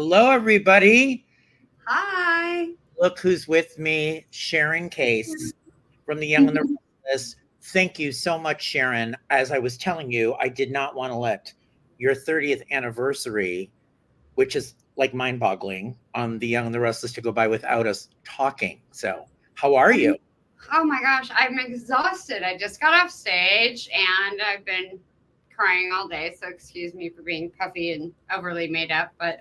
Hello, everybody. Hi. Look who's with me, Sharon Case from The Young and the Restless. Thank you so much, Sharon. As I was telling you, I did not want to let your 30th anniversary, which is like mind-boggling, on The Young and the Restless to go by without us talking. So, how are you? Oh my gosh, I'm exhausted. I just got off stage and I've been crying all day. So excuse me for being puffy and overly made up, but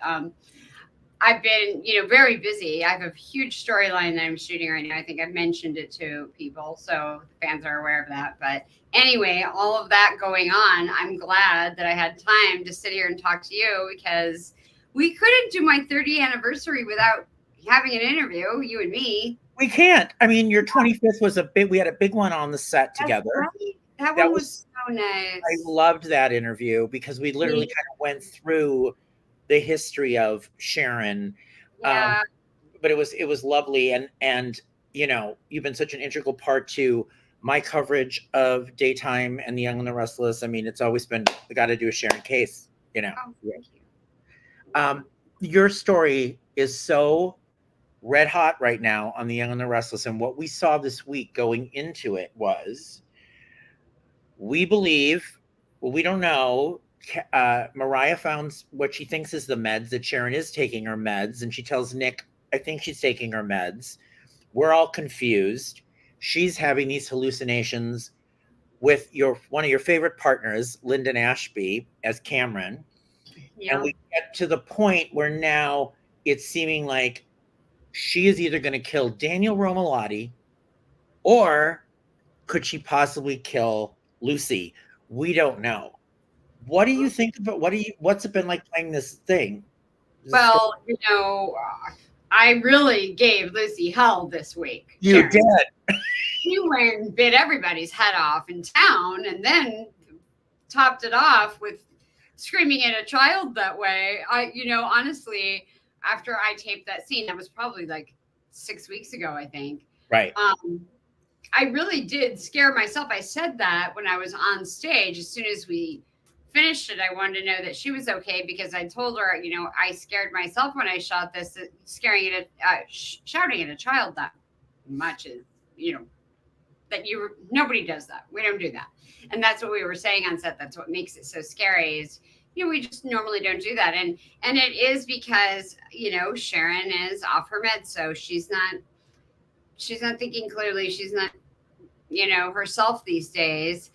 I've been, very busy. I have a huge storyline that I'm shooting right now. I think I've mentioned it to people, so the fans are aware of that. But anyway, all of that going on, I'm glad that I had time to sit here and talk to you because we couldn't do my 30th anniversary without having an interview, you and me. We can't. I mean, your 25th was we had a big one on the set together. Right. That one was so nice. I loved that interview because we literally kind of went through the history of Sharon. Yeah. But it was lovely. And, you've been such an integral part to my coverage of daytime and The Young and the Restless. I mean, it's always been, we got to do a Sharon Case, Oh, thank you. Your story is so red hot right now on The Young and the Restless. And what we saw this week going into it was, we believe, well, we don't know. Mariah found what she thinks is the meds, that Sharon is taking her meds. And she tells Nick, I think she's taking her meds. We're all confused. She's having these hallucinations with one of your favorite partners, Lyndon Ashby, as Cameron. Yeah. And we get to the point where now it's seeming like she is either going to kill Daniel Romalotti, or could she possibly kill Lucy? We don't know. What do you think about what's it been like playing this thing? Well, I really gave Lucy hell this week. You Sharon. did. She went and bit everybody's head off in town and then topped it off with screaming at a child that way. Honestly, after I taped that scene, that was probably like 6 weeks ago, I think. Right. I really did scare myself. I said that when I was on stage. As soon as we finished it, I wanted to know that she was okay because I told her, I scared myself when I shot this, shouting at a child that much is, nobody does that. We don't do that. And that's what we were saying on set. That's what makes it so scary is, we just normally don't do that. And it is because, Sharon is off her meds. So she's not thinking clearly. She's not, herself these days,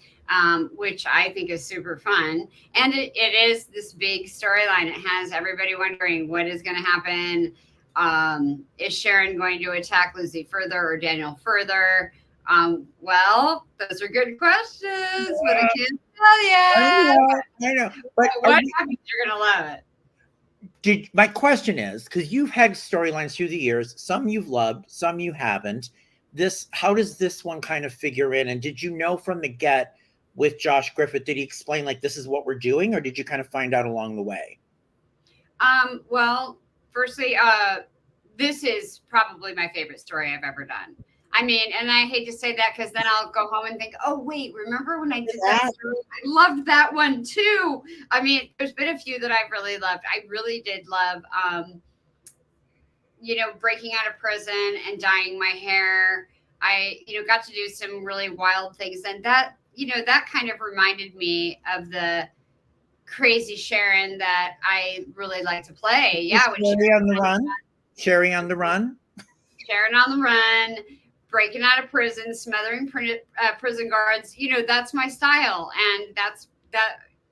which I think is super fun. And it is this big storyline. It has everybody wondering what is going to happen. Is Sharon going to attack Lucy further or Daniel further? Well, those are good questions, but I can't tell you. I know. But what happens? You're going to love it. My question is, because you've had storylines through the years, some you've loved, some you haven't. How does this one kind of figure in? And did you know from the get with Josh Griffith, did he explain like this is what we're doing, or did you kind of find out along the way? Well, firstly, this is probably my favorite story I've ever done. I mean, and I hate to say that because then I'll go home and think, oh, wait, remember when I did that story? I loved that one too. I mean, there's been a few that I've really loved. I really did love, breaking out of prison and dyeing my hair. I, got to do some really wild things. And that, that kind of reminded me of the crazy Sharon that I really like to play. Yeah. Sherry on the Run. Sherry on the Run. Sharon on the Run. Breaking out of prison, smothering prison guards, that's my style. And that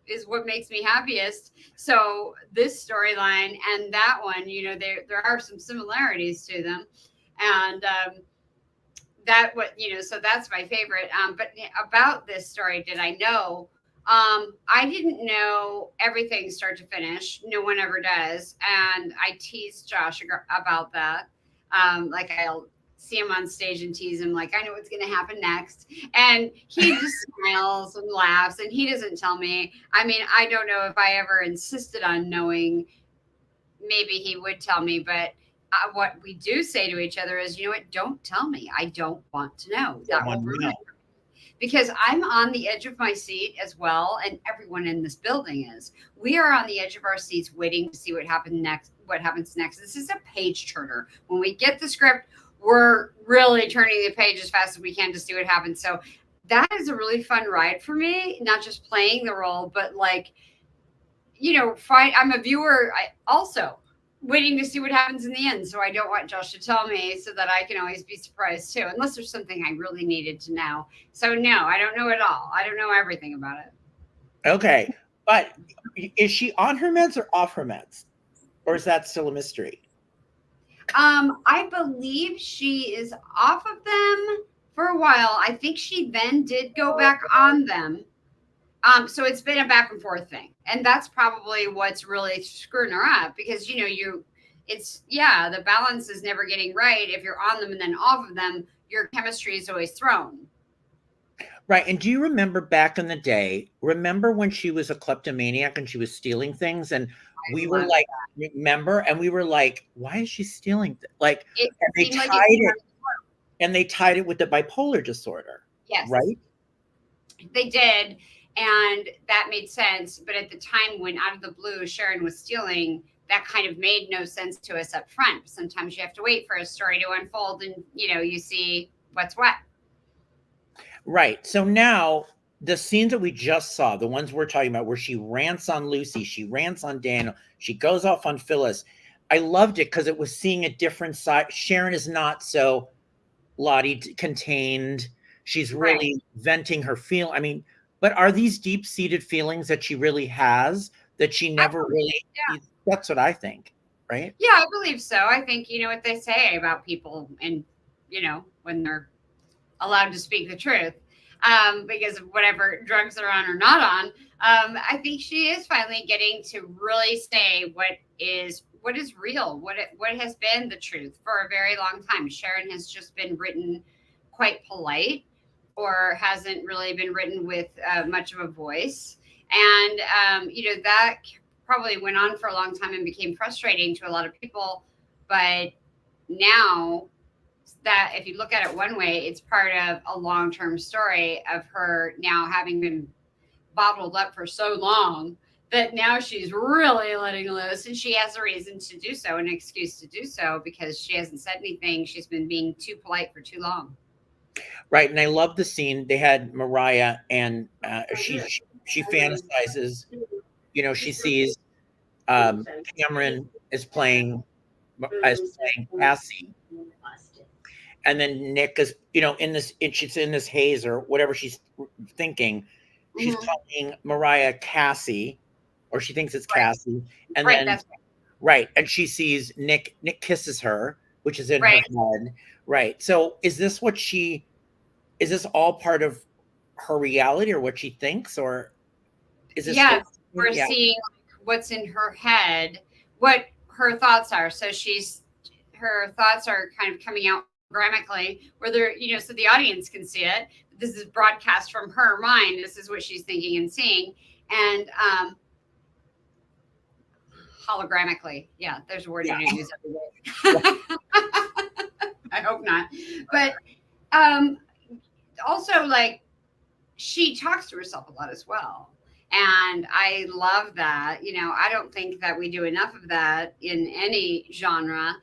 is what makes me happiest. So this storyline and that one, there are some similarities to them. And so that's my favorite. But about this story, did I know? I didn't know everything start to finish. No one ever does. And I teased Josh about that. I'll see him on stage and tease him like, I know what's going to happen next. And he just smiles and laughs and he doesn't tell me. I mean, I don't know if I ever insisted on knowing. Maybe he would tell me, but what we do say to each other is, what, don't tell me. I don't want to know. That will ruin it. because I'm on the edge of my seat as well, and everyone in this building is. We are on the edge of our seats waiting to see what happens next. This is a page turner. When we get the script, we're really turning the page as fast as we can to see what happens. So that is a really fun ride for me, not just playing the role, but like, I'm a viewer. I also waiting to see what happens in the end. So I don't want Josh to tell me so that I can always be surprised too, unless there's something I really needed to know. So no, I don't know it all. I don't know everything about it. Okay. But is she on her meds or off her meds? Or is that still a mystery? I believe she is off of them for a while. I think she then did go back on them. So it's been a back and forth thing. And that's probably what's really screwing her up because, the balance is never getting right. If you're on them and then off of them, your chemistry is always thrown. Right. And do you remember back in the day, remember when she was a kleptomaniac and she was stealing things? And we were like, remember? And we were like, why is she stealing? And they tied it with the bipolar disorder. Yes. Right? They did. And that made sense. But at the time when out of the blue Sharon was stealing, that kind of made no sense to us up front. Sometimes you have to wait for a story to unfold and, you see what's what. Right. So now the scenes that we just saw, the ones we're talking about where she rants on Lucy, she rants on Daniel, she goes off on Phyllis. I loved it because it was seeing a different side. Sharon is not so Lottie contained. She's really venting her feel. I mean, but are these deep-seated feelings that she really has that she never really, that's what I think, right? Yeah, I believe so. I think, what they say about people and, when they're allowed to speak the truth because of whatever drugs they're on or not on. I think she is finally getting to really say what is real, what has been the truth for a very long time. Sharon has just been written quite polite or hasn't really been written with much of a voice. And, that probably went on for a long time and became frustrating to a lot of people. But now that if you look at it one way, it's part of a long-term story of her now having been bottled up for so long that now she's really letting loose and she has a reason to do so, an excuse to do so because she hasn't said anything. She's been being too polite for too long. Right. And I love the scene. They had Mariah and she fantasizes, she sees Cameron is playing Cassie. And then Nick is, she's in this haze or whatever she's thinking. She's calling Mariah Cassie, or she thinks it's Cassie. And then, and she sees Nick kisses her, which is in her head. Right. So is this all part of her reality or what she thinks? Or is this? Yeah, we're seeing what's in her head, what her thoughts are. So her thoughts are kind of coming out grammatically where they're, so the audience can see it. This is broadcast from her mind. This is what she's thinking and seeing. And hologramically. Yeah, there's a word you don't use every day. I hope not. But also, like, she talks to herself a lot as well. And I love that. I don't think that we do enough of that in any genre.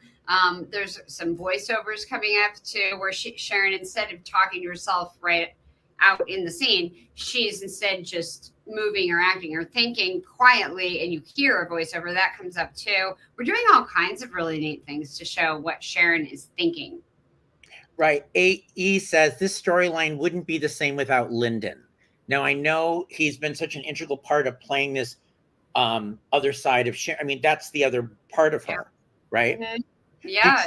There's some voiceovers coming up too, where Sharon, instead of talking to herself right out in the scene, she's instead just moving or acting or thinking quietly, and you hear a voiceover that comes up too. We're doing all kinds of really neat things to show what Sharon is thinking. Right. AE says this storyline wouldn't be the same without Lyndon. Now, I know he's been such an integral part of playing this other side of Sharon. I mean, that's the other part of her, right? Mm-hmm. Yeah.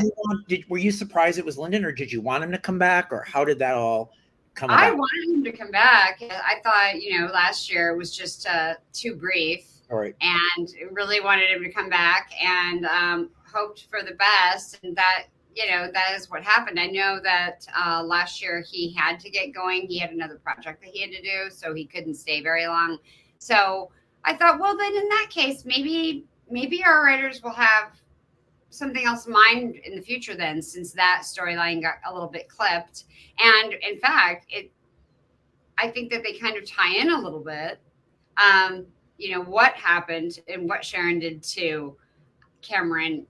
Were you surprised it was Lyndon, or did you want him to come back, or how did that all come about? I wanted him to come back. I thought, last year was just too brief. All right. And really wanted him to come back and hoped for the best. And that, that is what happened. I know that last year he had to get going. He had another project that he had to do, so he couldn't stay very long. So I thought, well, then in that case, maybe our writers will have something else in mind in the future then, since that storyline got a little bit clipped. And in fact, I think that they kind of tie in a little bit. What happened and what Sharon did to Cameron,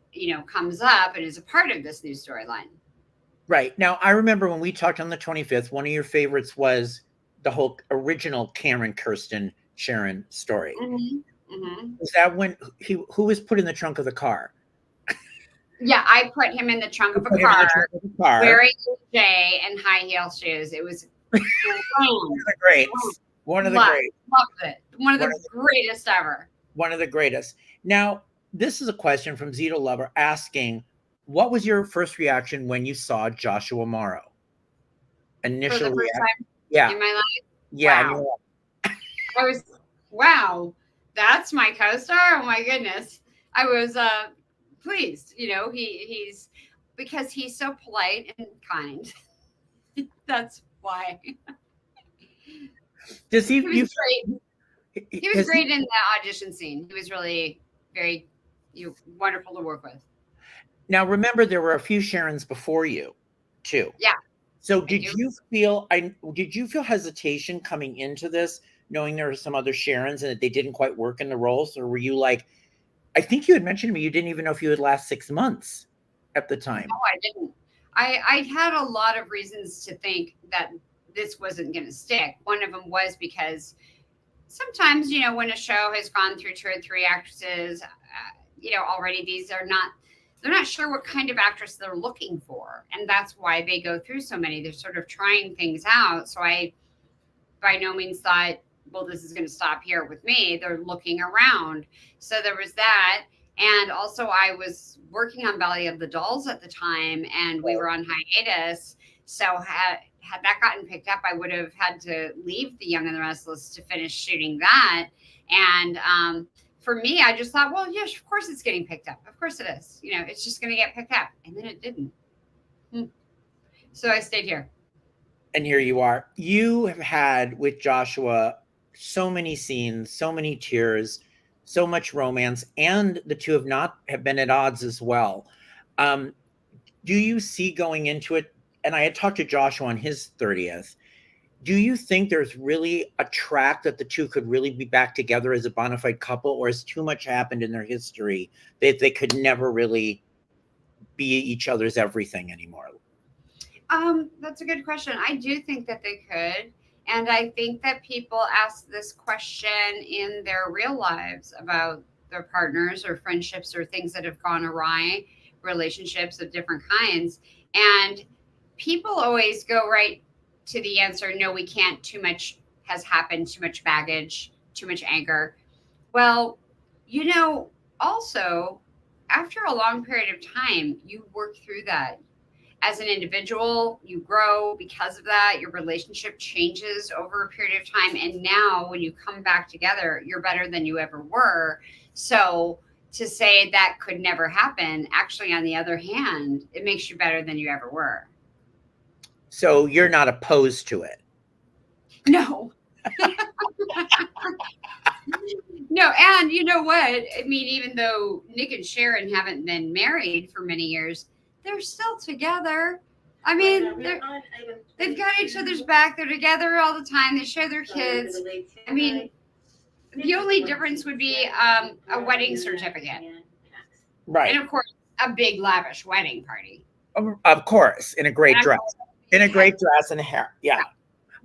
comes up and is a part of this new storyline. Right. Now, I remember when we talked on the 25th, one of your favorites was the whole original Cameron Kirsten Sharon story. Mm-hmm. Mm-hmm. Was that when who was put in the trunk of the car? Yeah, I put him in the trunk of a car, wearing a J and high heel shoes. It was one of the greats. One of the greats. Loved it. One of the greatest ever. One of the greatest. Now, this is a question from Zito Lover asking, what was your first reaction when you saw Joshua Morrow? Initial reaction? Yeah. In my life? Yeah. Wow. I was, wow, that's my co-star? Oh my goodness. I was pleased. He's because he's so polite and kind. That's why. He was great. He was great in the audition scene. He was really very wonderful to work with. Now, remember, there were a few Sharons before you, too. Yeah. So did you feel hesitation coming into this, knowing there were some other Sharons and that they didn't quite work in the roles? Or were you like, I think you had mentioned to me you didn't even know if you would last 6 months at the time. No, I didn't. I had a lot of reasons to think that this wasn't going to stick. One of them was because sometimes, when a show has gone through 2 or 3 actresses, already they're not sure what kind of actress they're looking for. And that's why they go through so many. They're sort of trying things out. So I by no means thought, well, this is going to stop here with me. They're looking around. So there was that. And also I was working on Valley of the Dolls at the time, and we were on hiatus. So had that gotten picked up, I would have had to leave The Young and the Restless to finish shooting that. And for me, I just thought, well, yes, of course it's getting picked up. Of course it is. It's just going to get picked up. And then it didn't. So I stayed here. And here you are. You have had with Joshua so many scenes, so many tears, so much romance, and the two have been at odds as well. Do you see going into it? And I had talked to Joshua on his 30th. Do you think there's really a track that the two could really be back together as a bona fide couple, or has too much happened in their history that they could never really be each other's everything anymore? That's a good question. I do think that they could. And I think that people ask this question in their real lives about their partners or friendships or things that have gone awry, relationships of different kinds. And people always go right to the answer, no, we can't. Too much has happened, too much baggage, too much anger. Well, also, after a long period of time, you work through that. As an individual, you grow because of that. Your relationship changes over a period of time. And now when you come back together, you're better than you ever were. So to say that could never happen, actually, on the other hand, it makes you better than you ever were. So you're not opposed to it? No. No, and you know what? I mean, even though Nick and Sharon haven't been married for many years, they're still together. I mean, they've got each other's back. They're together all the time. They share their kids. I mean, the only difference would be a wedding certificate. Right. And, of course, a big, lavish wedding party. Of course, in a great dress. In a great dress and hair. Yeah.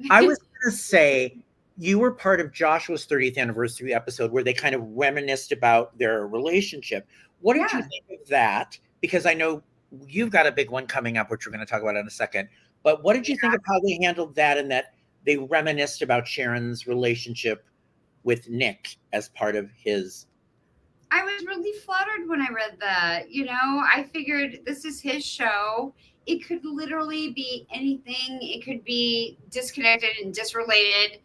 I was going to say, you were part of Joshua's 30th anniversary episode where they kind of reminisced about their relationship. What did you think of that? Because I know you've got a big one coming up, which we're going to talk about in a second. But what did you think of how they handled that, and that they reminisced about Sharon's relationship with Nick as part of his? I was really flattered when I read that. I figured this is his show. It could literally be anything. It could be disconnected and disrelated.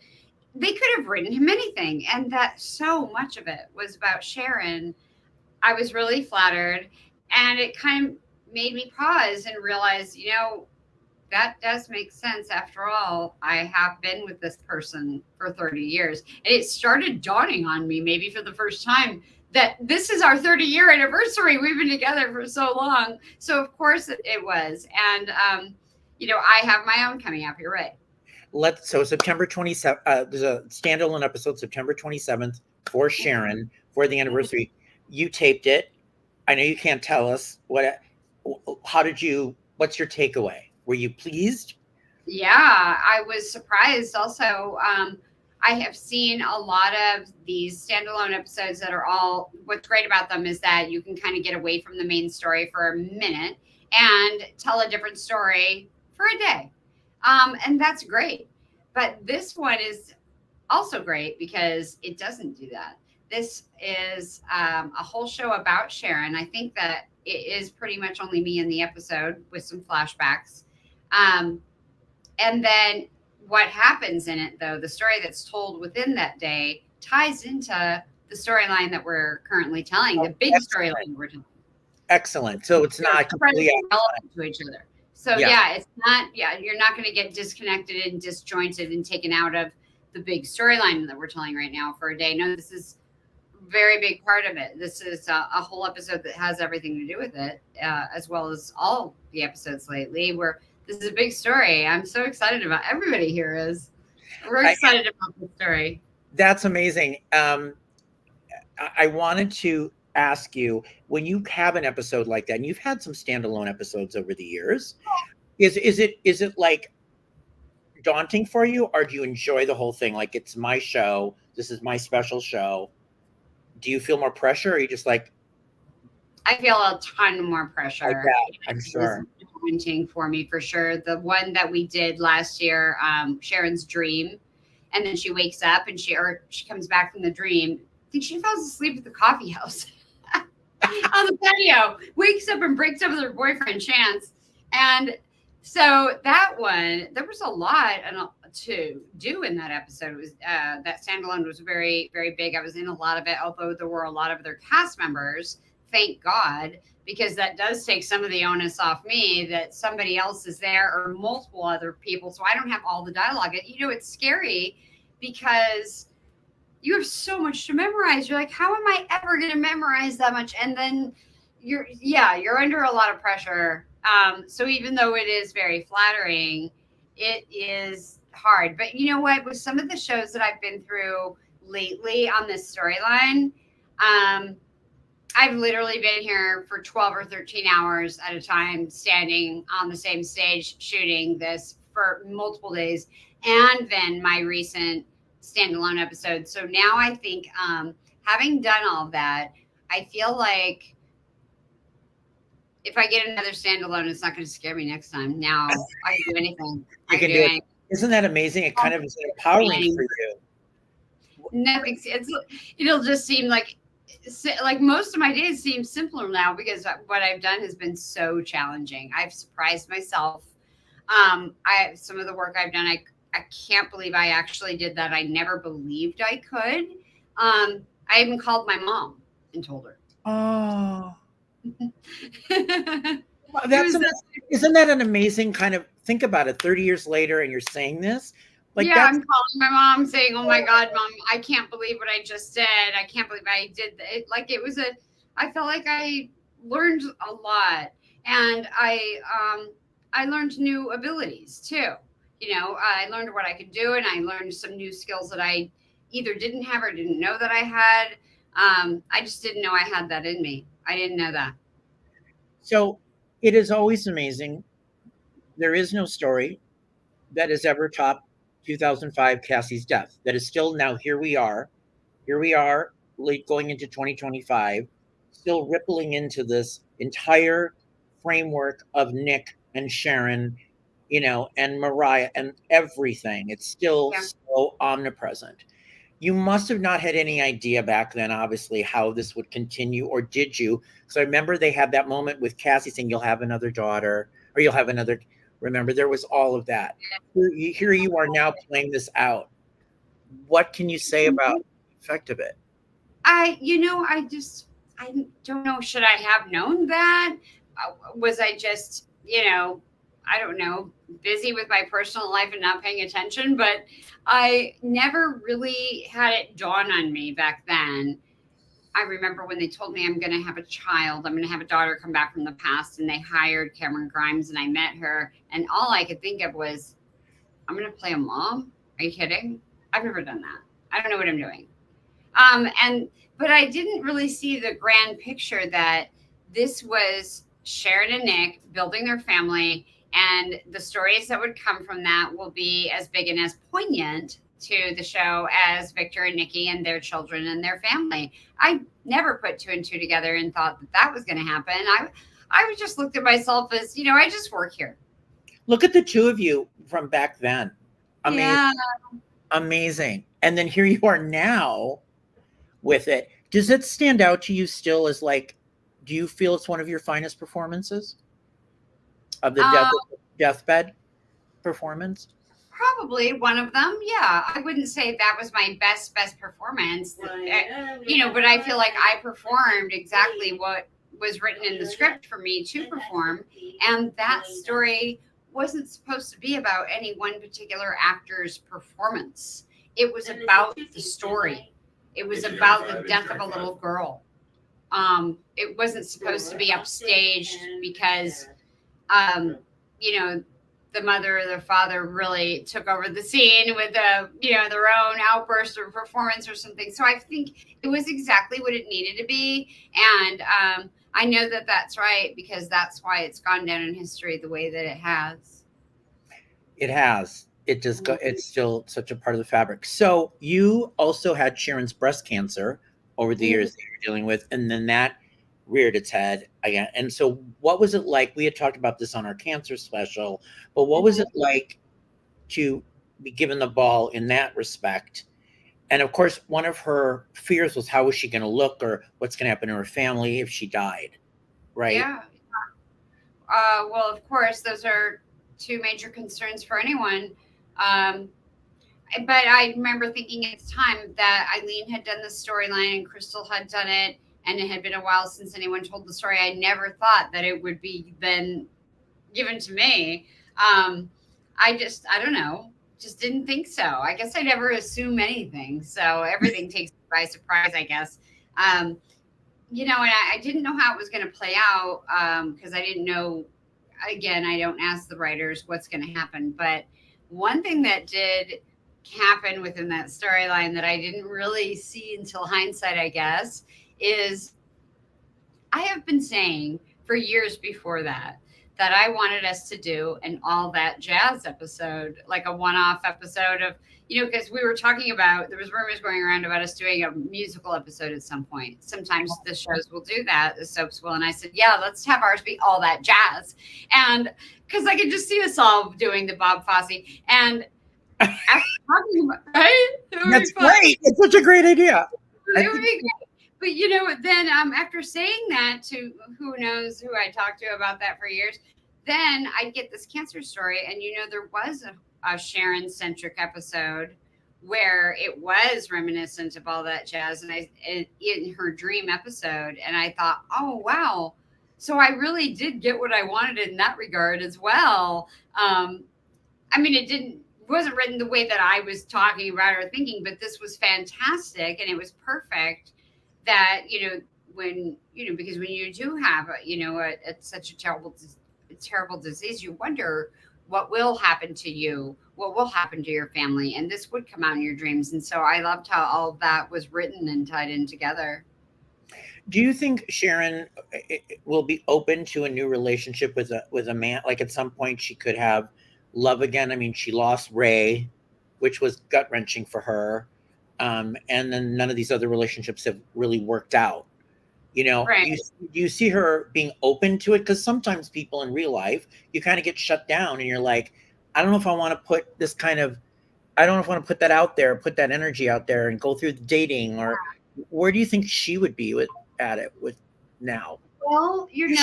They could have written him anything. And that so much of it was about Sharon. I was really flattered. And it kind of made me pause and realize, that does make sense. After all, I have been with this person for 30 years. And it started dawning on me, maybe for the first time, that this is our 30-year anniversary. We've been together for so long. So, of course, it was. And, I have my own coming up. You're right. So September 27th, there's a standalone episode September 27th for Sharon for the anniversary. You taped it. I know you can't tell us what's your takeaway? Were you pleased? Yeah, I was surprised also. I have seen a lot of these standalone episodes that are all, what's great about them is that you can kind of get away from the main story for a minute and tell a different story for a day. And that's great. But this one is also great because it doesn't do that. This is a whole show about Sharon. I think that it is pretty much only me in the episode with some flashbacks. And then what happens in it, though, the story that's told within that day ties into the storyline that we're currently telling, the big storyline we're telling. Excellent. So it's not completely relevant to each other. So yeah, it's not. Yeah, you're not going to get disconnected and disjointed and taken out of the big storyline that we're telling right now for a day. No, this is a very big part of it. This is a whole episode that has everything to do with it, as well as all the episodes lately. Where this is a big story. I'm so excited about. Everybody here is. We're excited about the story. That's amazing. I wanted to ask you, when you have an episode like that, and you've had some standalone episodes over the years, is it like daunting for you, or do you enjoy the whole thing? Like, it's my show, this is my special show. Do you feel more pressure, or are you just like? I feel a ton more pressure. I'm sure. It's daunting for me for sure. The one that we did last year, Sharon's dream, and then she wakes up and she comes back from the dream. I think she falls asleep at the coffee house on the patio, wakes up and breaks up with her boyfriend Chance. And so that one, there was a lot to do in that episode. It was that standalone was very, very big. I was in a lot of it, although there were a lot of other cast members. Thank God, because that does take some of the onus off me that somebody else is there or multiple other people. So I don't have all the dialogue. It's scary because you have so much to memorize. You're like, how am I ever going to memorize that much? And then you're under a lot of pressure. So even though it is very flattering, it is hard. But you know what? With some of the shows that I've been through lately on this storyline, I've literally been here for 12 or 13 hours at a time, standing on the same stage, shooting this for multiple days. And then my recent standalone episode. So now I think, having done all of that, I feel like if I get another standalone, it's not going to scare me next time. Now I can do anything. I can do anything. Isn't that amazing? It kind of is empowering for you. Nothing. It'll just seem like most of my days seem simpler now because what I've done has been so challenging. I've surprised myself. Some of the work I've done, I can't believe I actually did that. I never believed I could. I even called my mom and told her. Oh. Isn't that an amazing kind of, think about it, 30 years later and you're saying this? I'm calling my mom saying, oh my God, Mom, I can't believe what I just did. I can't believe I did it. Like I felt like I learned a lot, and I learned new abilities too. I learned what I could do, and I learned some new skills that I either didn't have or didn't know that I had. I just didn't know I had that in me. I didn't know that. So it is always amazing. There is no story that has ever topped 2005 Cassie's death. That is still now, here we are late going into 2025, still rippling into this entire framework of Nick and Sharon, and Mariah and everything. It's still so omnipresent. You must have not had any idea back then, obviously, how this would continue, or did you? Because I remember they had that moment with Cassie saying, you'll have another daughter, or you'll have another. Remember, there was all of that. Here you are now playing this out. What can you say about the effect of it? I don't know. Should I have known that? Was I just, I don't know, busy with my personal life and not paying attention? But I never really had it dawn on me back then. I remember when they told me I'm going to have a child, I'm going to have a daughter come back from the past, and they hired Cameron Grimes, and I met her, and all I could think of was, I'm going to play a mom. Are you kidding? I've never done that. I don't know what I'm doing. But I didn't really see the grand picture that this was Sharon and Nick building their family, and the stories that would come from that will be as big and as poignant to the show as Victor and Nikki and their children and their family. I never put two and two together and thought that that was going to happen. I just looked at myself as, I just work here. Look at the two of you from back then. Amazing. Yeah. Amazing. And then here you are now with it. Does it stand out to you still as like, do you feel it's one of your finest performances of the deathbed performance? Probably one of them. Yeah. I wouldn't say that was my best performance, but I feel like I performed exactly what was written in the script for me to perform. And that story wasn't supposed to be about any one particular actor's performance. It was about the story. It was about the death of a little girl. It wasn't supposed to be upstaged because, the mother or the father really took over the scene with their own outburst or performance or something. So I think it was exactly what it needed to be. And I know that that's right because that's why it's gone down in history the way that it has. It has. It just it's still such a part of the fabric. So you also had Sharon's breast cancer over the years that you were dealing with, and then that reared its head again. And so what was it like? We had talked about this on our cancer special, but what was it like to be given the ball in that respect? And of course, one of her fears was how was she going to look or what's going to happen to her family if she died, right? Yeah. Well, of course, those are two major concerns for anyone. But I remember thinking at the time that Eileen had done the storyline and Crystal had done it, and it had been a while since anyone told the story. I never thought that it would be then given to me. I don't know, just didn't think so. I guess I never assume anything. So everything takes me by surprise, I guess. And I didn't know how it was going to play out because I didn't know. Again, I don't ask the writers what's going to happen. But one thing that did happen within that storyline that I didn't really see until hindsight, I guess, is I have been saying for years before that I wanted us to do an All That Jazz episode, like a one-off episode of, because we were talking about, there was rumors going around about us doing a musical episode at some point. Sometimes the shows will do that, the soaps will. And I said, yeah, let's have ours be All That Jazz. And because I could just see us all doing the Bob Fosse. And after talking about, right? That's great. It's such a great idea. It would be great. But then after saying that to who knows who I talked to about that for years, then I'd get this cancer story, and there was a Sharon centric episode where it was reminiscent of All That Jazz, and in her dream episode, and I thought, oh wow, so I really did get what I wanted in that regard as well. It wasn't written the way that I was talking about or thinking, but this was fantastic, and it was perfect. That because when you do have such a terrible disease, you wonder what will happen to you, what will happen to your family, and this would come out in your dreams. And so I loved how all of that was written and tied in together. Do you think Sharon will be open to a new relationship with a man? Like at some point she could have love again. I mean, she lost Ray, which was gut wrenching for her. And then none of these other relationships have really worked out. Right. Do you see her being open to it? Because sometimes people in real life, you kind of get shut down and you're like, I don't know if I want to put I don't know if I want to put that out there, put that energy out there and go through the dating, or where do you think she would be at it now? Well, you did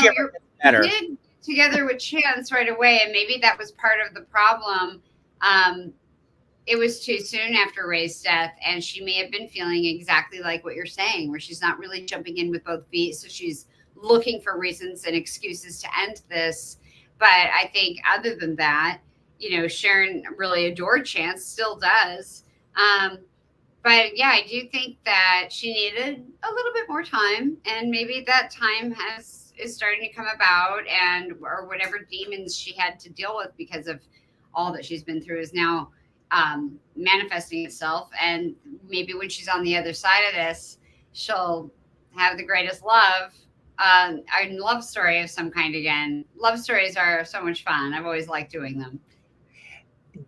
together with Chance right away, and maybe that was part of the problem. It was too soon after Ray's death, and she may have been feeling exactly like what you're saying, where she's not really jumping in with both feet. So she's looking for reasons and excuses to end this. But I think other than that, Sharon really adored Chance, still does. But yeah, I do think that she needed a little bit more time, and maybe that time is starting to come about, or whatever demons she had to deal with because of all that she's been through is now manifesting itself. And maybe when she's on the other side of this, she'll have the greatest love, a love story of some kind again. Love stories are so much fun. I've always liked doing them.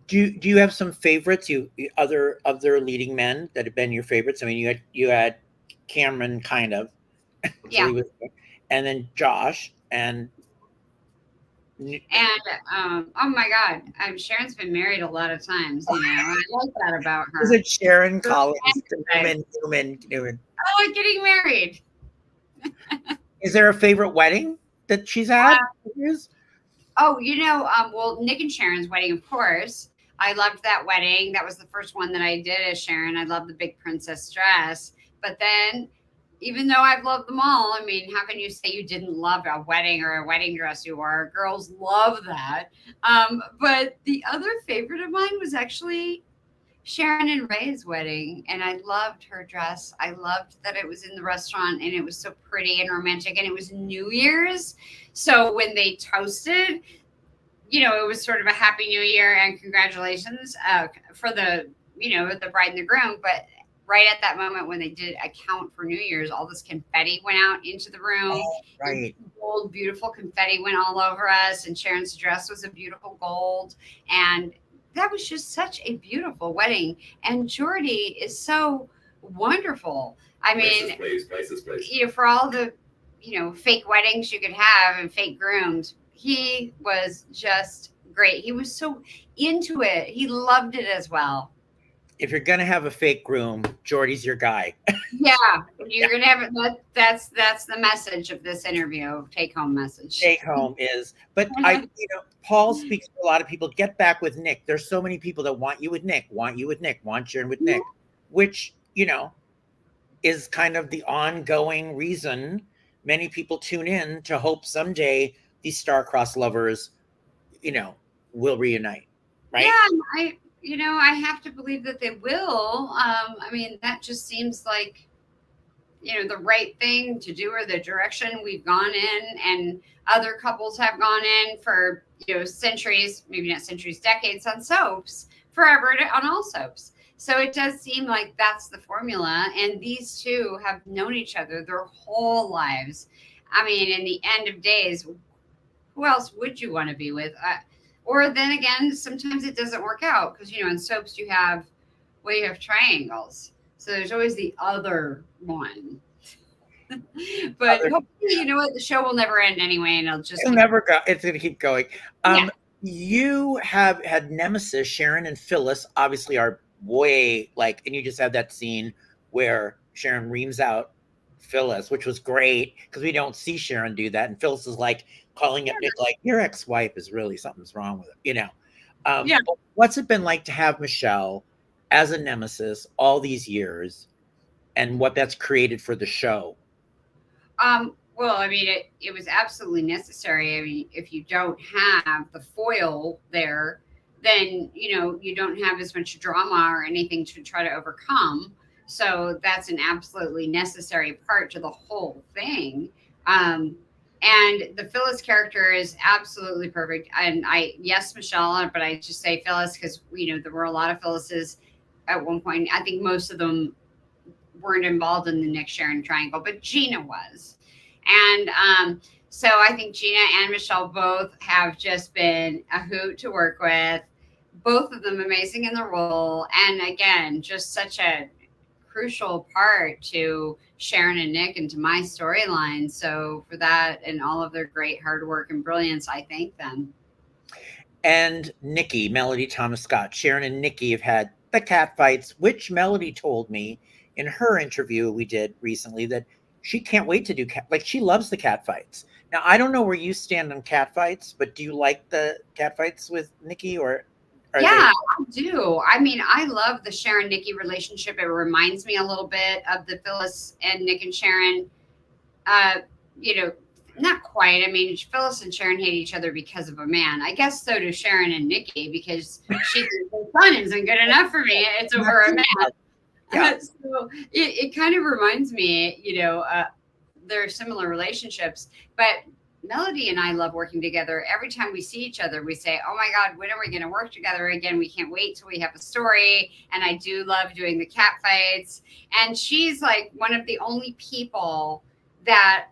Do you have some favorites? Other leading men that have been your favorites? I mean, you had Cameron, kind of. Yeah. And then Josh and oh my God, Sharon's been married a lot of times. You know, I like that about her. Is it Sharon Collins? Newman. Oh, getting married. Is there a favorite wedding that she's had? Oh, well, Nick and Sharon's wedding, of course. I loved that wedding. That was the first one that I did as Sharon. I loved the big princess dress. But then, even though I've loved them all, I mean, how can you say you didn't love a wedding or a wedding dress you wore? Girls love that. But the other favorite of mine was actually Sharon and Ray's wedding, and I loved her dress. I loved that it was in the restaurant, and it was so pretty and romantic, and it was New Year's. So when they toasted, it was sort of a happy New Year and congratulations for the bride and the groom. But right at that moment when they did a count for New Year's, all this confetti went out into the room. Oh, right. Gold, beautiful confetti went all over us, and Sharon's dress was a beautiful gold, and that was just such a beautiful wedding. And Jordy is so wonderful. I mean, Places. For all the, fake weddings you could have and fake grooms, he was just great. He was so into it. He loved it as well. If you're gonna have a fake groom, Jordy's your guy. Yeah, you're gonna have it. That's the message of this interview. Take home message. Take home is, but Paul speaks to a lot of people. Get back with Nick. There's so many people that want you with Nick, want Sharon with Nick, which is kind of the ongoing reason many people tune in to hope someday these star-crossed lovers, will reunite. Right? Yeah, I have to believe that they will. I mean, that just seems like, the right thing to do, or the direction we've gone in, and other couples have gone in for, centuries, maybe not centuries, decades on soaps, forever on all soaps. So it does seem like that's the formula. And these two have known each other their whole lives. I mean, in the end of days, who else would you want to be with? Or then again, sometimes it doesn't work out because, in soaps you have triangles. So there's always the other one. But hopefully, the show will never end anyway, and it'll never go. It's going to keep going. You have had nemesis, Sharon and Phyllis, obviously are way and you just had that scene where Sharon reams out Phyllis, which was great because we don't see Sharon do that. And Phyllis is calling it Nick, your ex-wife is really, something's wrong with it, What's it been like to have Michelle as a nemesis all these years, and what that's created for the show? Well, I mean, it was absolutely necessary. I mean, if you don't have the foil there, then, you don't have as much drama or anything to try to overcome. So that's an absolutely necessary part to the whole thing. And the Phyllis character is absolutely perfect. And yes, Michelle, but I just say Phyllis because, there were a lot of Phyllis's at one point. I think most of them weren't involved in the Nick Sharon triangle, but Gina was. And so I think Gina and Michelle both have just been a hoot to work with. Both of them amazing in the role. And again, just such a crucial part to Sharon and Nick and to my storyline. So for that and all of their great hard work and brilliance, I thank them. And Nikki, Melody Thomas Scott, Sharon and Nikki have had the cat fights, which Melody told me in her interview we did recently that she can't wait to do she loves the cat fights. Now, I don't know where you stand on cat fights, but do you like the cat fights with Nikki or? I do. I mean, I love the Sharon-Nikki relationship. It reminds me a little bit of the Phyllis and Nick and Sharon. Not quite. I mean, Phyllis and Sharon hate each other because of a man. I guess so do Sharon and Nikki because she thinks her son isn't good enough for me. It's over a man. Yeah. So it kind of reminds me, there are similar relationships. But Melody and I love working together. Every time we see each other, we say, "Oh my God, when are we going to work together again? We can't wait till we have a story." And I do love doing the cat fights. And she's like one of the only people that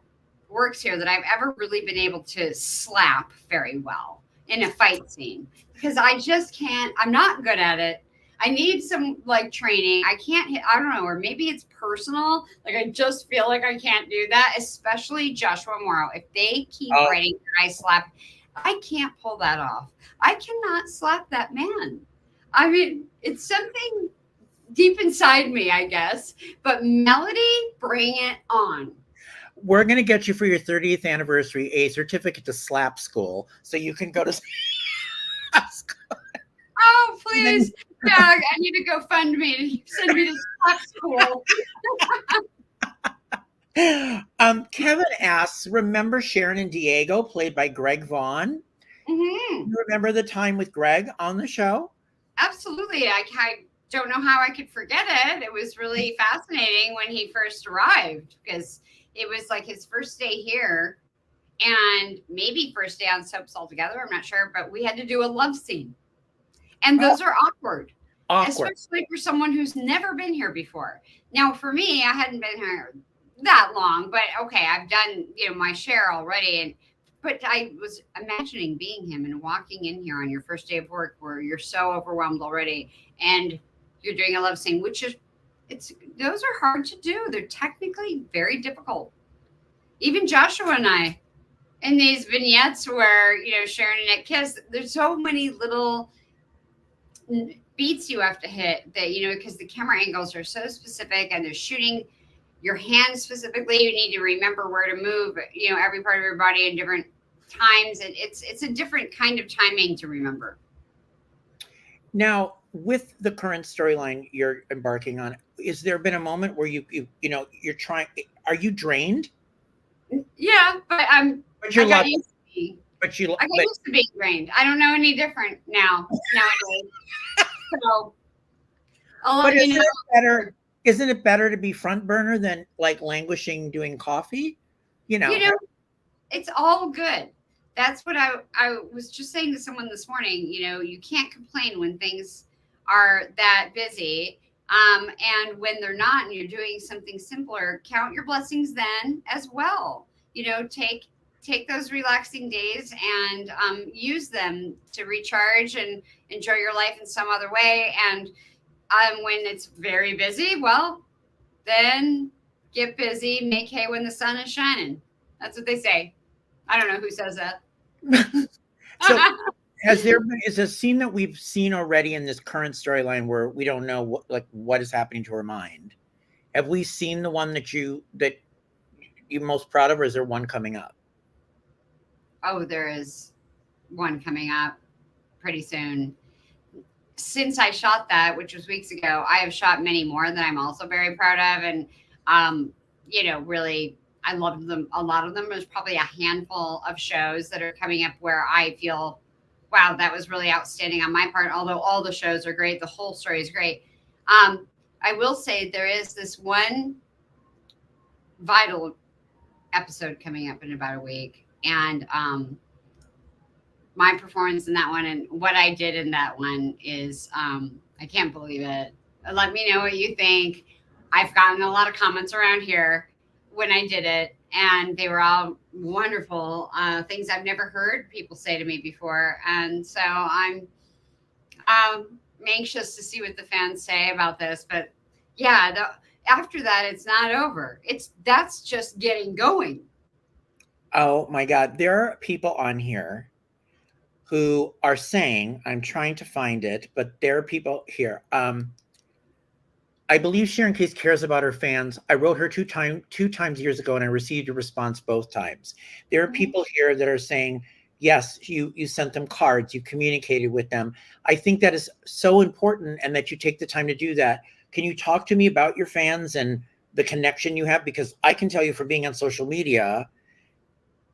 works here that I've ever really been able to slap very well in a fight scene, because I just can't. I'm not good at it. I need some like training. I can't hit, I don't know, or maybe it's personal. Like I just feel like I can't do that, especially Joshua Morrow. If they keep Oh, writing I slap, I can't pull that off. I cannot slap that man. I mean, it's something deep inside me, I guess. But Melody, bring it on. we're going to get you for your 30th anniversary a certificate to slap school so you can go to slap school. Oh, And then please. Yeah, I need to go fund me to send me to slap school. Kevin asks, remember Sharon and Diego, played by Greg Vaughn? Hmm. You remember the time with Greg on the show? Absolutely. I don't know how I could forget it. It was really fascinating when he first arrived, because it was like his first day here and maybe first day on soaps altogether. I'm not sure, but we had to do a love scene. And those are awkward, Awkward. especially for someone who's never been here before. Now, for me, I hadn't been here that long, but okay, I've done, my share already. But I was imagining being him and walking in here on your first day of work where you're so overwhelmed already and you're doing a love scene, which is, those are hard to do. They're technically very difficult. Even Joshua and I, in these vignettes where, Sharon and Nick kiss, there's so many little beats you have to hit that, because the camera angles are so specific and they're shooting your hands specifically. You need to remember where to move, every part of your body in different times. And it's a different kind of timing to remember. Now, with the current storyline you're embarking on, is there been a moment where you're trying? Are you drained? Yeah, but But you're loving. used to be. But you. I got But used to being drained. I don't know any different nowadays. So I'll but let you know. better? Isn't it better to be front burner than like languishing doing coffee? It's all good. That's what I was just saying to someone this morning. You can't complain when things are that busy. And when they're not and you're doing something simpler, count your blessings then as well. Take those relaxing days and use them to recharge and enjoy your life in some other way. And when it's very busy, well, then get busy, make hay when the sun is shining. That's what they say. I don't know who says that. So is a scene that we've seen already in this current storyline where we don't know what is happening to her mind? Have we seen the one that you're most proud of, or is there one coming up? Oh, there is one coming up pretty soon. Since I shot that, which was weeks ago, I have shot many more that I'm also very proud of. And, really, I love them. A lot of them. There's probably a handful of shows that are coming up where I feel, wow, that was really outstanding on my part. Although all the shows are great, the whole story is great. I will say there is this one vital episode coming up in about a week. And my performance in that one and what I did in that one is, I can't believe it. Let me know what you think. I've gotten a lot of comments around here when I did it, and they were all wonderful things I've never heard people say to me before. And so I'm anxious to see what the fans say about this. But yeah, after that, it's not over. That's just getting going. Oh my God. There are people on here who are saying, I'm trying to find it, but there are people here. I believe Sharon Case cares about her fans. I wrote her two times years ago and I received a response both times. There are people here that are saying, yes, you sent them cards, you communicated with them. I think that is so important and that you take the time to do that. Can you talk to me about your fans and the connection you have? Because I can tell you from being on social media,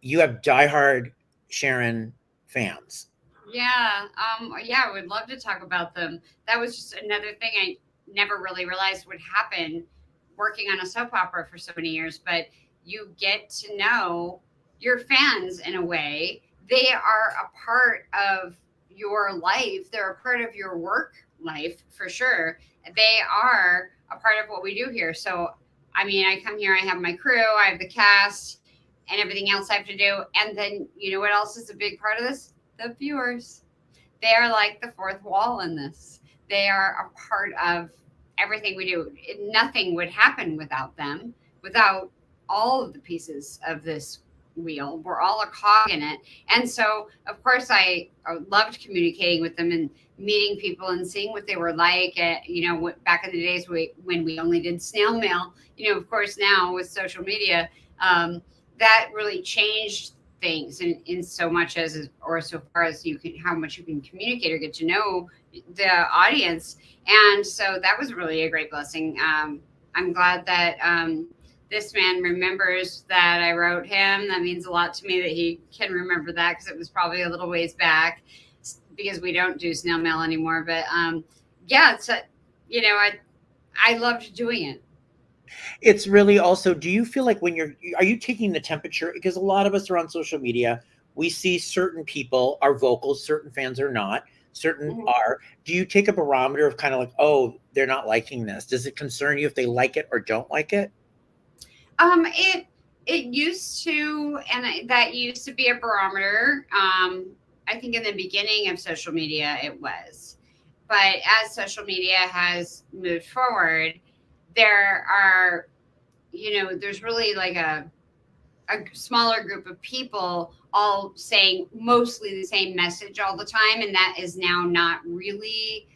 you have diehard Sharon fans. Yeah. Yeah, I would love to talk about them. That was just another thing I never really realized would happen working on a soap opera for so many years, but you get to know your fans in a way. They are a part of your life. They're a part of your work life for sure. They are a part of what we do here. So, I mean, I come here, I have my crew, I have the cast, and everything else I have to do. And then, you know what else is a big part of this? The viewers. They are like the fourth wall in this. They are a part of everything we do. Nothing would happen without them, without all of the pieces of this wheel. We're all a cog in it. And so, of course, I loved communicating with them and meeting people and seeing what they were like. Back in the days when we only did snail mail, of course, now with social media, that really changed things in so much as, or so far as how much you can communicate or get to know the audience. And so that was really a great blessing. I'm glad that this man remembers that I wrote him. That means a lot to me that he can remember that, because it was probably a little ways back, because we don't do snail mail anymore. But yeah, it's I loved doing it. It's really also, do you feel like are you taking the temperature? Because a lot of us are on social media. We see certain people are vocal, certain fans are not, certain are. Do you take a barometer of kind of like, oh, they're not liking this? Does it concern you if they like it or don't like it? It used to, and that used to be a barometer. I think in the beginning of social media it was, but as social media has moved forward, there are, there's really like a smaller group of people all saying mostly the same message all the time, and that is now not really,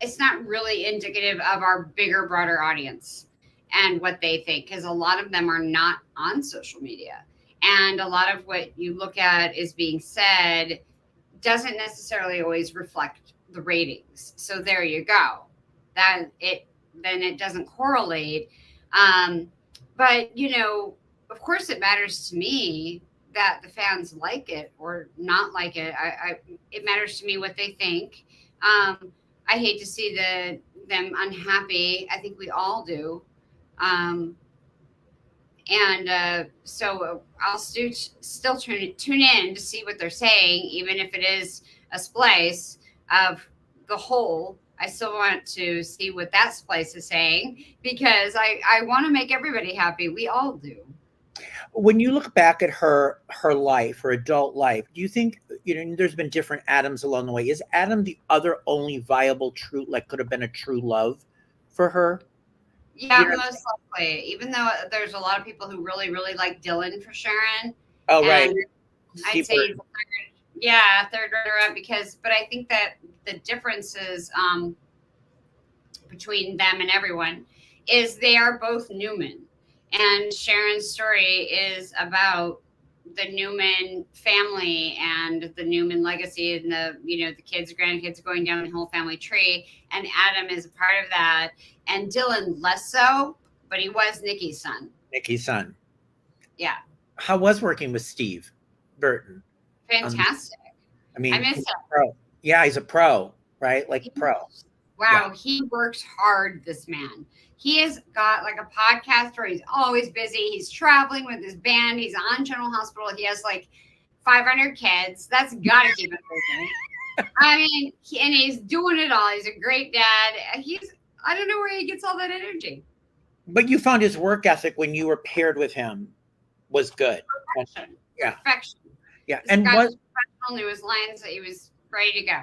it's not really indicative of our bigger, broader audience and what they think, because a lot of them are not on social media, and a lot of what you look at is being said doesn't necessarily always reflect the ratings. So there you go. Then it doesn't correlate. But of course it matters to me that the fans like it or not like it. It matters to me what they think. I hate to see them unhappy. I think we all do. So I'll still tune in to see what they're saying, even if it is a splice of the whole. I still want to see what that splice is saying, because I want to make everybody happy. We all do. When you look back at her life, her adult life, do you think, there's been different Adams along the way? Is Adam the other only viable true, like could have been a true love for her? Yeah, most likely. Even though there's a lot of people who really, really like Dylan for Sharon. Oh, right. I'd say third runner-up, but I think that the differences between them and everyone is they are both Newman. And Sharon's story is about the Newman family and the Newman legacy, and the kids, grandkids going down the whole family tree. And Adam is a part of that. And Dylan less so, but he was Nikki's son. Yeah. How was working with Steve Burton? Fantastic. I mean, I miss him. Pro. Yeah, he's a pro, right? Like pro. Wow, yeah. He works hard, this man. He has got like a podcast where he's always busy. He's traveling with his band. He's on General Hospital. He has like 500 kids. That's got to keep him busy. I mean, and he's doing it all. He's a great dad. I don't know where he gets all that energy. But you found his work ethic when you were paired with him was good. Perfection. Yeah. Perfection. Yeah. This and what knew his lines, that he was ready to go.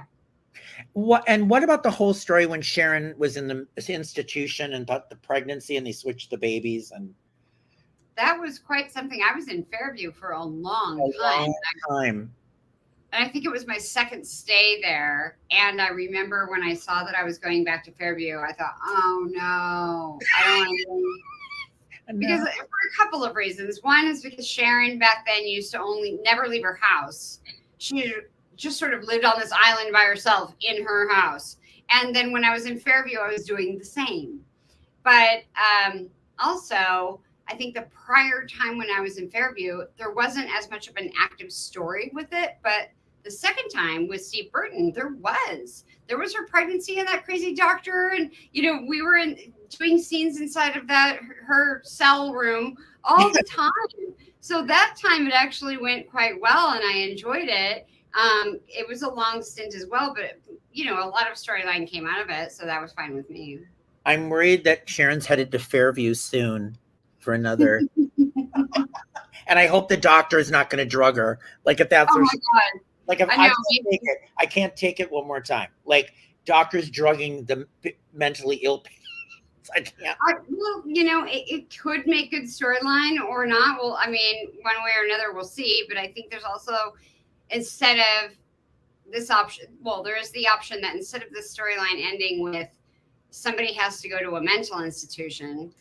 What about the whole story when Sharon was in the institution and thought the pregnancy and they switched the babies? And that was quite something. I was in Fairview for a long time. And I think it was my second stay there. And I remember when I saw that I was going back to Fairview, I thought, oh no, I don't want to go. Because for a couple of reasons. One is because Sharon back then used to never leave her house. She just sort of lived on this island by herself in her house. And then when I was in Fairview, I was doing the same. But also, I think the prior time when I was in Fairview, there wasn't as much of an active story with it. But the second time with Steve Burton, there was her pregnancy and that crazy doctor. And, we were doing scenes inside of her cell room all the time. So that time it actually went quite well and I enjoyed it. It was a long stint as well, but a lot of storyline came out of it, so that was fine with me. I'm worried that Sharon's headed to Fairview soon for another. And I hope the doctor is not going to drug her. Like if that's Oh what my she, God. like if I I know. can't take it, I can't take it one more time. Like doctors drugging the mentally ill patients. I can't. Well, it could make good storyline or not. Well, I mean, one way or another, we'll see. But I think there's also, instead of this option, well, there is the option that instead of the storyline ending with somebody has to go to a mental institution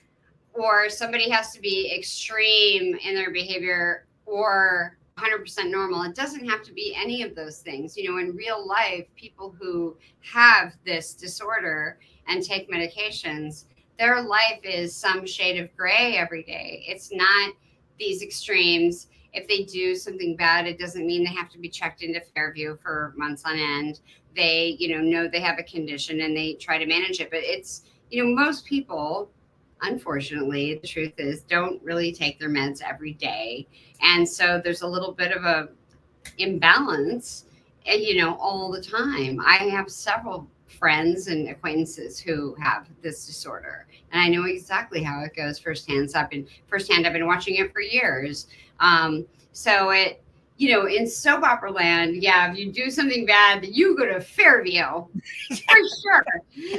or somebody has to be extreme in their behavior or 100% normal. It doesn't have to be any of those things. In real life, people who have this disorder and take medications, their life is some shade of gray every day. It's not these extremes. If they do something bad, it doesn't mean they have to be checked into Fairview for months on end. They, know they have a condition and they try to manage it. But it's, most people, unfortunately, the truth is, don't really take their meds every day. And so there's a little bit of a imbalance, all the time. I have several friends and acquaintances who have this disorder, and I know exactly how it goes firsthand. So I've been watching it for years. So it, in soap opera land, yeah, if you do something bad, you go to Fairview for sure.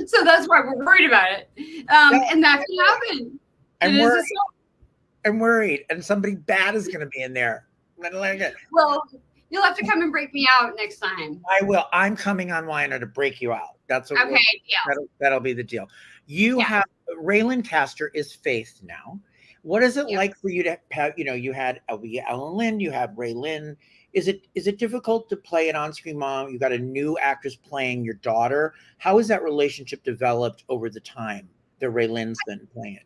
So that's why we're worried about it. And that can happen. I'm It is worried. I'm worried, and somebody bad is going to be in there. Well, you'll have to come and break me out next time. I will. I'm coming on Liner to break you out. That's what Okay, yeah. that'll be the deal. You have Raylan Castor is Faith now. What is it like for you to have? You had Ellen Lynn, you have Ray Lynn. Is it difficult to play an on-screen mom? You got a new actress playing your daughter. How has that relationship developed over the time that Ray Lynn's been playing it?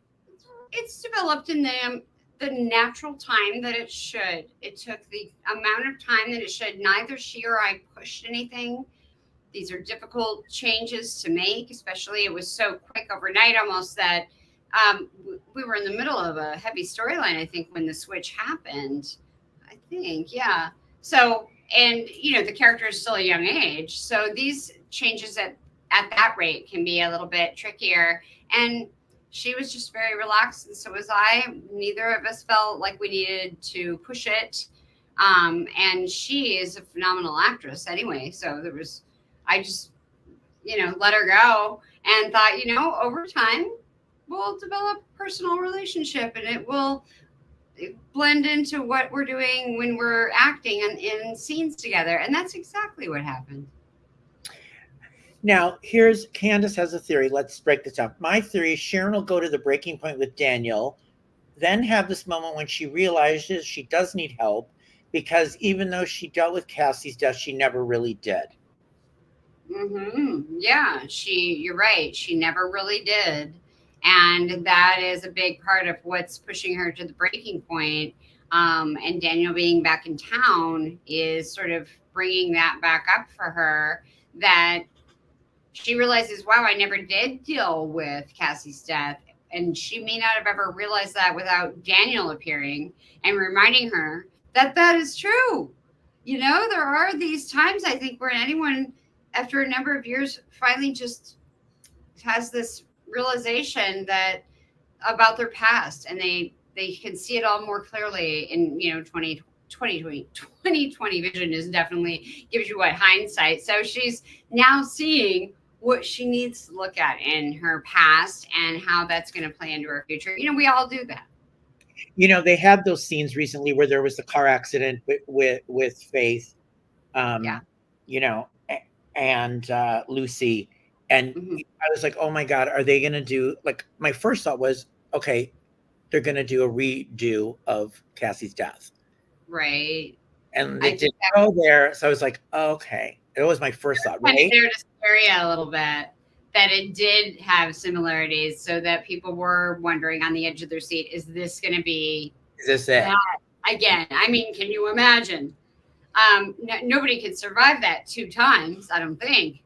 It's developed in the natural time that it should. It took the amount of time that it should. Neither she or I pushed anything. These are difficult changes to make, especially it was so quick overnight almost that we were in the middle of a heavy storyline, I think, when the switch happened. I think, yeah. So, and the character is still a young age. So these changes at that rate can be a little bit trickier. And she was just very relaxed, and so was I. Neither of us felt like we needed to push it. And she is a phenomenal actress anyway. So I just, let her go and thought, over time we'll develop a personal relationship and it will blend into what we're doing when we're acting in scenes together. And that's exactly what happened. Now, here's Candace has a theory. Let's break this up. My theory is Sharon will go to the breaking point with Daniel, then have this moment when she realizes she does need help because even though she dealt with Cassie's death, she never really did. Yeah, you're right. She never really did. And that is a big part of what's pushing her to the breaking point. And Daniel being back in town is sort of bringing that back up for her, that she realizes, wow, I never did deal with Cassie's death. And she may not have ever realized that without Daniel appearing and reminding her that that is true. There are these times, I think, where anyone, after a number of years, finally just has this realization that about their past, and they can see it all more clearly in 2020 vision is definitely gives you hindsight. So she's now seeing what she needs to look at in her past and how that's going to play into her future. We all do that. They had those scenes recently where there was the car accident with Faith, and Lucy, and I was like, oh my God, are they going to do, like, my first thought was, okay, they're going to do a redo of Cassie's death. Right. And they didn't go there. So I was like, okay. It was my first thought, right? There to scare you a little bit that it did have similarities, so that people were wondering on the edge of their seat, is this going to be is this it again? I mean, can you imagine? Nobody could survive that 2 times, I don't think.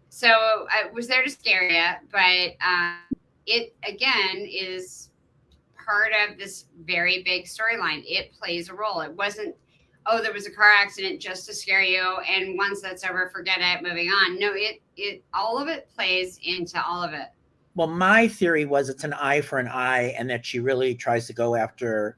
So I was there to scare you, but it again is part of this very big storyline. It plays a role. It wasn't, oh, there was a car accident just to scare you, and once that's over, forget it, moving on. No, it all of it plays into all of it. Well, my theory was it's an eye for an eye, and that she really tries to go after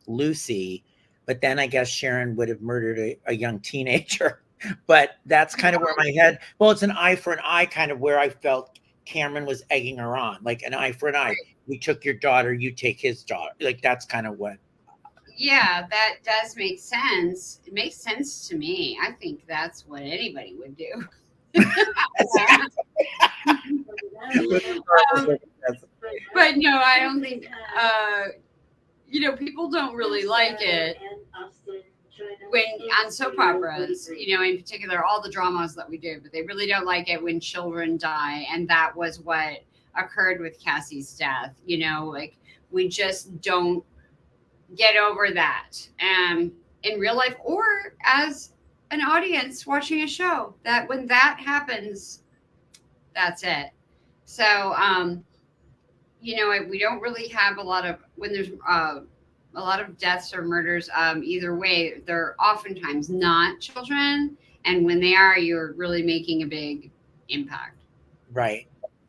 Lucy, but then I guess Sharon would have murdered a young teenager. But that's kind of where my head, well, it's an eye for an eye, kind of where I felt Cameron was egging her on, like an eye for an eye. We took your daughter, you take his daughter. Like, that's kind of what. Yeah, that does make sense. It makes sense to me. I think that's what anybody would do. But no, I don't think, people don't really like it when on soap operas, in particular, all the dramas that we do, but they really don't like it when children die. And that was what occurred with Cassie's death. Like, we just don't get over that in real life or as an audience watching a show, that when that happens, that's it. So, we don't really have a lot of, when there's a lot of deaths or murders, either way, they're oftentimes not children. And when they are, you're really making a big impact. Right.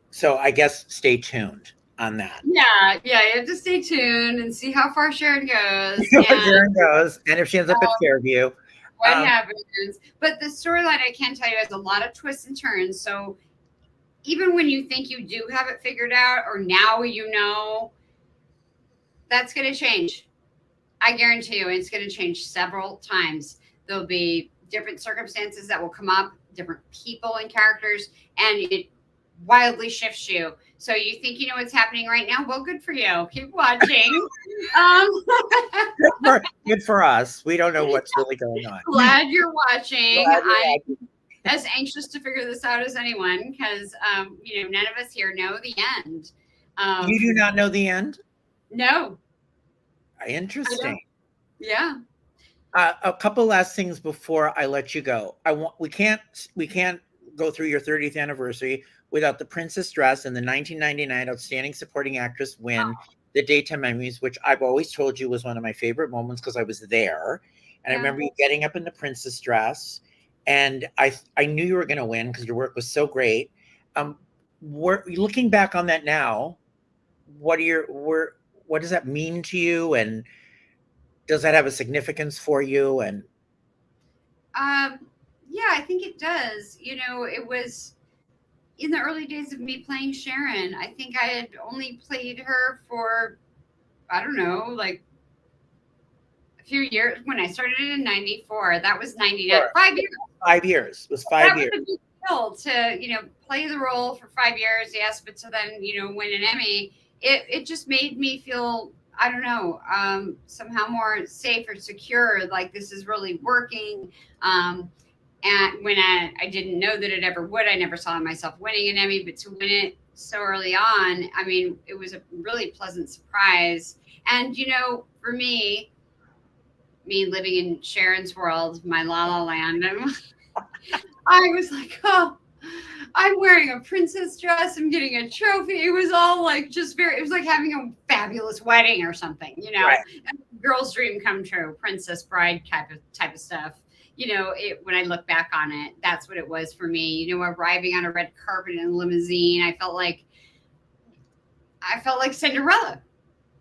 So I guess stay tuned on that. Yeah, you have to stay tuned and see how far Sharon goes. And if she ends up at Fairview. What happens. But the storyline, I can tell you, has a lot of twists and turns. So even when you think you do have it figured out, or now that's going to change. I guarantee you it's going to change several times. There'll be different circumstances that will come up, different people and characters, and it wildly shifts you. So you think you know what's happening right now? Well, good for you. Keep watching. Good for us. We don't know what's really going on. Glad you're watching. I'm as anxious to figure this out as anyone, because none of us here know the end. You do not know the end? No. Interesting. Yeah. A couple last things before I let you go. We can't go through your 30th anniversary without the Princess Dress and the 1999 Outstanding Supporting Actress win the Daytime Emmys, which I've always told you was one of my favorite moments because I was there. And I remember you getting up in the Princess Dress, and I knew you were going to win because your work was so great. Looking back on that now, what does that mean to you, and does that have a significance for you? And yeah, I think it does. It was in the early days of me playing Sharon. I think I had only played her for, I don't know, like a few years. When I started in 94, that was 99. 5 years. 5 years. It was 5 years. That was a big deal to, play the role for 5 years. Yes, but to then, win an Emmy, it just made me feel, I don't know, somehow more safe or secure, like this is really working. And when I didn't know that it ever would, I never saw myself winning an Emmy, but to win it so early on, I mean, it was a really pleasant surprise. And, for me living in Sharon's world, my La La Land, I was like, oh, I'm wearing a princess dress. I'm getting a trophy. It was all like it was like having a fabulous wedding or something, right. Girl's dream come true, princess bride type of stuff. When I look back on it, that's what it was for me. Arriving on a red carpet in a limousine, I felt like Cinderella.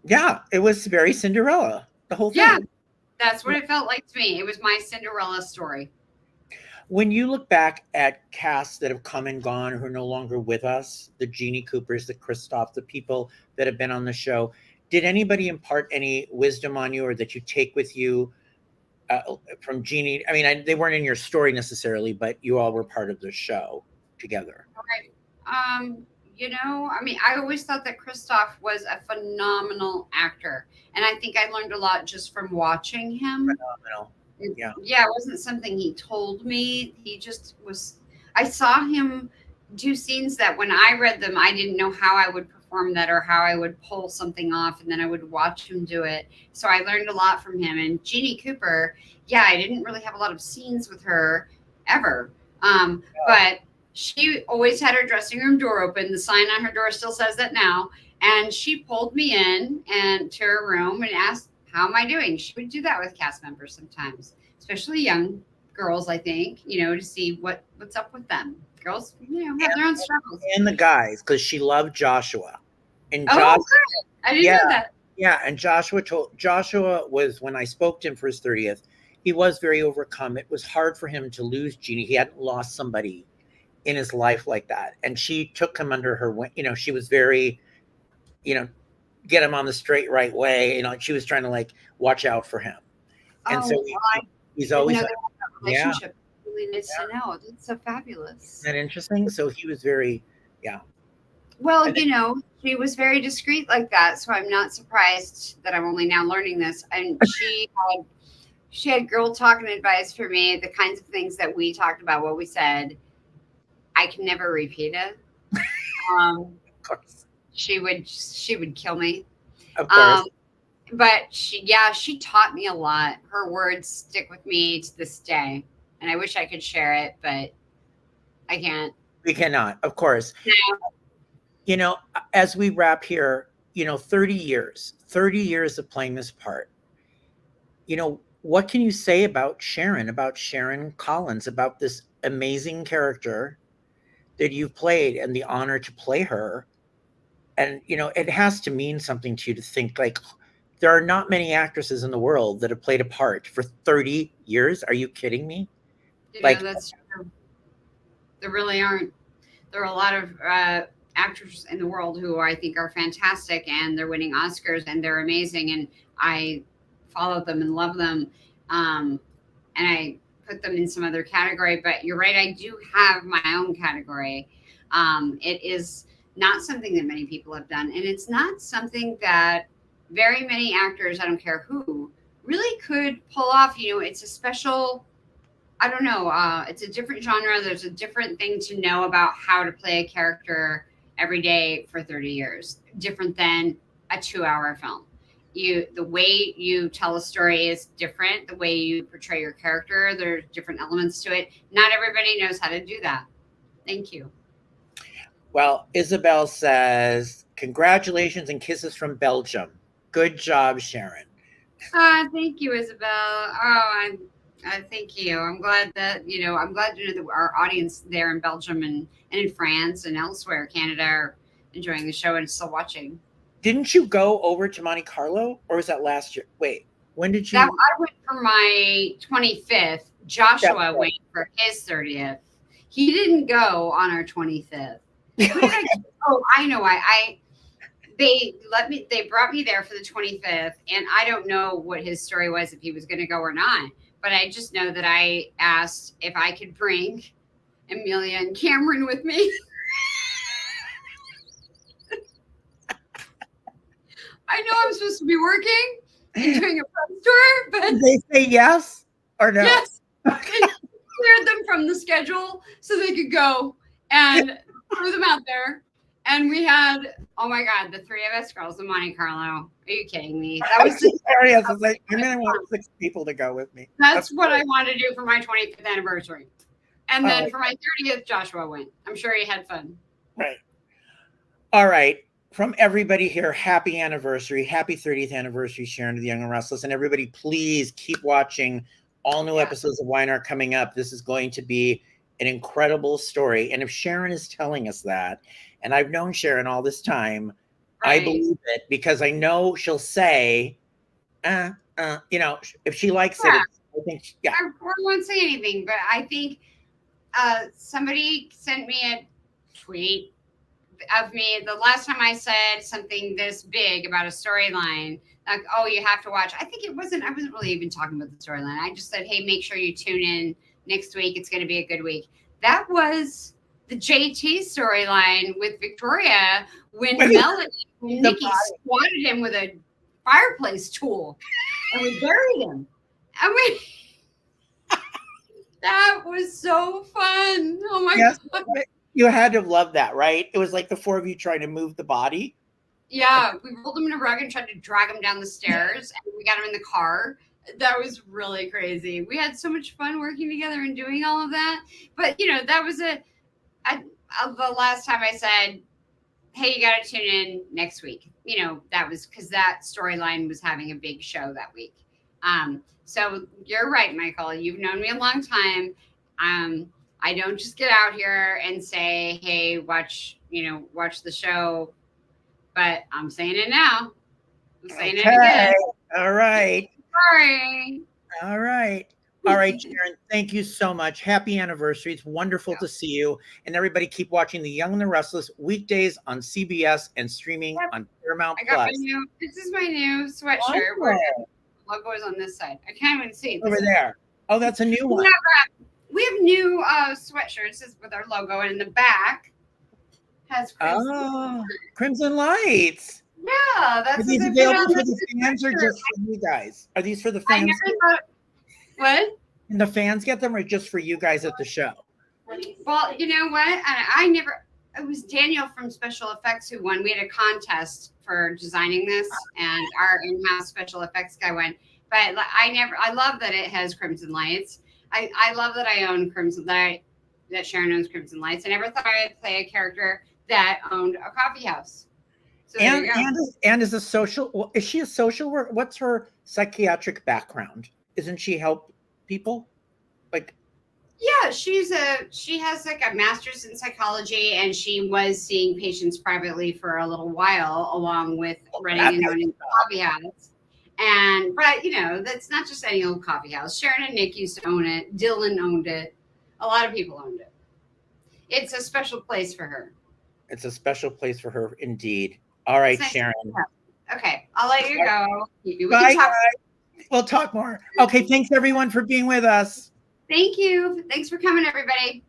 Yeah, it was very Cinderella, the whole thing. Yeah, that's what it felt like to me. It was my Cinderella story. When you look back at casts that have come and gone, who are no longer with us, the Jeannie Coopers, the Kristoff, the people that have been on the show, did anybody impart any wisdom on you, or that you take with you from Jeannie? I mean, they weren't in your story necessarily, but you all were part of the show together. Right. I always thought that Kristoff was a phenomenal actor, and I think I learned a lot just from watching him. Phenomenal. Yeah, it wasn't something he told me. He just was. I saw him do scenes that when I read them, I didn't know how I would perform that or how I would pull something off, and then I would watch him do it. So I learned a lot from him. And Jeannie Cooper, I didn't really have a lot of scenes with her ever, but she always had her dressing room door open. The sign on her door still says that now. And she pulled me in and to her room and asked, "How am I doing?" She would do that with cast members sometimes, especially young girls, I think, to see what's up with them. Girls, have their own struggles. And the guys, because she loved Joshua. And Oh, good. I didn't know that. Yeah, and Joshua was, when I spoke to him for his 30th, he was very overcome. It was hard for him to lose Jeannie. He hadn't lost somebody in his life like that. And she took him under her wing. She was very, get him on the straight right way. She was trying to like watch out for him. And so he's always that relationship. Really nice to know. That's so fabulous. Isn't that interesting? So he was very, Well, she was very discreet like that, so I'm not surprised that I'm only now learning this. And she had girl talk and advice for me, the kinds of things that we talked about, what we said. I can never repeat it. Of course. She would kill me. Of course. But she taught me a lot. Her words stick with me to this day. And I wish I could share it, but I can't. We cannot, of course. No. As we wrap here, 30 years of playing this part. What can you say about Sharon Collins, about this amazing character that you've played and the honor to play her? And, it has to mean something to you to think like there are not many actresses in the world that have played a part for 30 years. Are you kidding me? That's true. There really aren't. There are a lot of actors in the world who I think are fantastic, and they're winning Oscars, and they're amazing, and I follow them and love them, and I put them in some other category. But you're right, I do have my own category. It is not something that many people have done, and it's not something that very many actors, I don't care who, really could pull off. It's a special, I don't know, it's a different genre. There's a different thing to know about how to play a character every day for 30 years, different than a 2-hour film. The way you tell a story is different. The way you portray your character, there's different elements to it. Not everybody knows how to do that. Thank you. Well, Isabel says, congratulations and kisses from Belgium. Good job, Sharon. Thank you, Isabel. Thank you. I'm glad that, I'm glad to know that our audience there in Belgium and in France and elsewhere, Canada, are enjoying the show and still watching. Didn't you go over to Monte Carlo, or was that last year? Wait, when did you? I went for my 25th. Joshua went for his 30th. He didn't go on our 25th. I know why. They brought me there for the 25th, and I don't know what his story was, if he was going to go or not. But I just know that I asked if I could bring Amelia and Cameron with me. I know I'm supposed to be working and doing a press tour, but did they say yes or no? Yes. They cleared them from the schedule so they could go and threw them out there. And we had, oh my God, the three of us girls in Monte Carlo. Are you kidding me? That was hilarious. I was like, I want 6 people to go with me. That's what I wanted to do for my 25th anniversary. And then for my 30th, Joshua went. I'm sure he had fun. Right. All right. From everybody here, happy anniversary. Happy 30th anniversary, Sharon of the Young and Restless. And everybody, please keep watching. All new episodes of Wine are coming up. This is going to be an incredible story. And if Sharon is telling us that, and I've known Sharon all this time, I believe it, because I know she'll say, if she likes it, I think, I won't say anything, but I think somebody sent me a tweet of me the last time I said something this big about a storyline, like, oh, you have to watch. I wasn't really even talking about the storyline. I just said, hey, make sure you tune in next week. It's going to be a good week. That was the JT storyline with Victoria when Nikki squatted him with a fireplace tool and we buried him. That was so fun. Oh my God. You had to love that, right? It was like the four of you trying to move the body. Yeah, we rolled him in a rug and tried to drag him down the stairs, and we got him in the car. That was really crazy. We had so much fun working together and doing all of that. But, that was the last time I said, hey, you got to tune in next week. You know, that was because that storyline was having a big show that week. So you're right, Michael. You've known me a long time. I don't just get out here and say, hey, watch the show. But I'm saying it now. I'm saying it again. All right. Sorry. All right. All right, Sharon, thank you so much. Happy anniversary. It's wonderful to see you. And everybody keep watching The Young and the Restless weekdays on CBS and streaming on Paramount Plus. This is my new sweatshirt. Where the logo is on this side. I can't even see it. Over there. Oh, that's a new one. We have new sweatshirts with our logo, and in the back has Crimson Lights. Yeah, that's Are these available for the fans or just for you guys? Are these for the fans? What? And the fans get them or just for you guys at the show? Well, you know what? It was Daniel from Special Effects who won. We had a contest for designing this, and our in-house special effects guy won. But I love that it has Crimson Lights. I love that I own that Sharon owns Crimson Lights. I never thought I'd play a character that owned a coffee house. So and is a social, is she a social worker? What's her psychiatric background? Isn't she help people? Like, yeah, she has like a master's in psychology, and she was seeing patients privately for a little while, along with running and owning a coffee house. But you know, that's not just any old coffee house. Sharon and Nick used to own it. Dylan owned it. A lot of people owned it. It's a special place for her. It's a special place for her, indeed. All right, Sharon. Okay, I'll let you go. Bye, guys. We'll talk more. Okay, thanks everyone for being with us. Thank you. Thanks for coming, everybody.